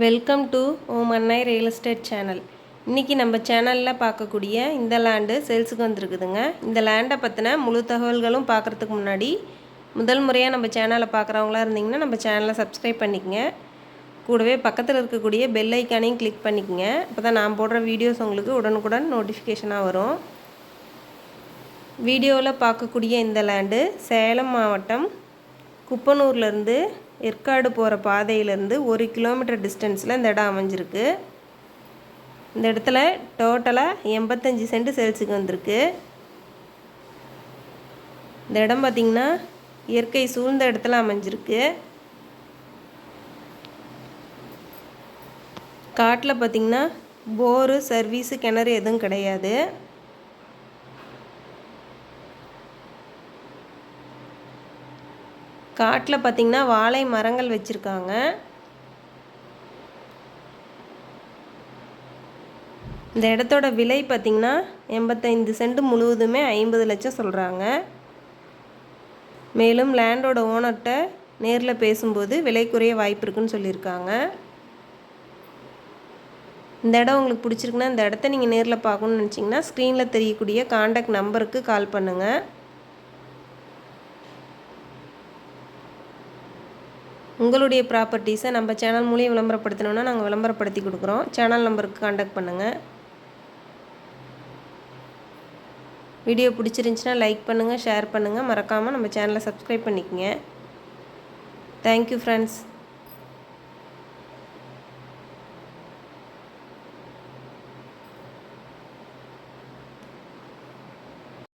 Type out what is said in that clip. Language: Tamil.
வெல்கம் டு ஓம் அன்னை ரியல் எஸ்டேட் சேனல். இன்றைக்கி நம்ம சேனலில் பார்க்கக்கூடிய இந்த லேண்டு சேல்ஸுக்கு வந்திருக்குதுங்க. இந்த லேண்டை பற்றின முழு தகவல்களும் பார்க்குறதுக்கு முன்னாடி முதல் முறையாக நம்ம சேனலை பார்க்குறவங்களா இருந்தீங்கன்னா நம்ம சேனலை சப்ஸ்கிரைப் பண்ணிக்கங்க. கூடவே பக்கத்தில் இருக்கக்கூடிய பெல் ஐக்கானையும் கிளிக் பண்ணிக்கங்க. அப்போ தான் நான் போடுற வீடியோஸ் உங்களுக்கு உடனுக்குடன் நோட்டிஃபிகேஷனாக வரும். வீடியோவில் பார்க்கக்கூடிய இந்த லேண்டு சேலம் மாவட்டம் குப்பனூர்லேருந்து ஏற்காடு போகிற பாதையிலேருந்து 1 கிலோமீட்டர் டிஸ்டன்ஸில் இந்த இடம் அமைஞ்சிருக்கு. இந்த இடத்துல டோட்டலாக 85 சென்ட் சேல்ஸுக்கு வந்திருக்கு. இந்த இடம் பார்த்திங்கன்னா இயற்கை சூழ்ந்த இடத்துல அமைஞ்சிருக்கு. காட்டில் பார்த்திங்கன்னா போரு சர்வீஸு கிணறு எதுவும் கிடையாது. காட்டில் பார்த்திங்கன்னா வாழை மரங்கள் வச்சுருக்காங்க. இந்த இடத்தோட விலை பார்த்திங்கன்னா 85 சென்ட் முழுவதுமே 50 லட்சம் சொல்கிறாங்க. மேலும் லேண்டோட ஓனர்கிட்ட நேரில் பேசும்போது விலை குறைய வாய்ப்பு இருக்குன்னு சொல்லியிருக்காங்க. இந்த இடம் உங்களுக்கு பிடிச்சிருக்குன்னா இந்த இடத்த நீங்கள் நேரில் பார்க்கணுன்னு நினச்சிங்கன்னா ஸ்க்ரீனில் தெரியக்கூடிய காண்டாக்ட் நம்பருக்கு கால் பண்ணுங்கள். உங்களுடைய ப்ராப்பர்ட்டிஸை நம்ம சேனல் மூலியம் விளம்பரப்படுத்தணுன்னா நாங்கள் விளம்பரப்படுத்தி கொடுக்குறோம். சேனல் நம்பருக்கு காண்டாக்ட் பண்ணுங்கள். வீடியோ பிடிச்சிருந்துச்சின்னா லைக் பண்ணுங்கள், ஷேர் பண்ணுங்கள். மறக்காமல் நம்ம சேனலை சப்ஸ்கிரைப் பண்ணிக்கங்க. Thank you friends.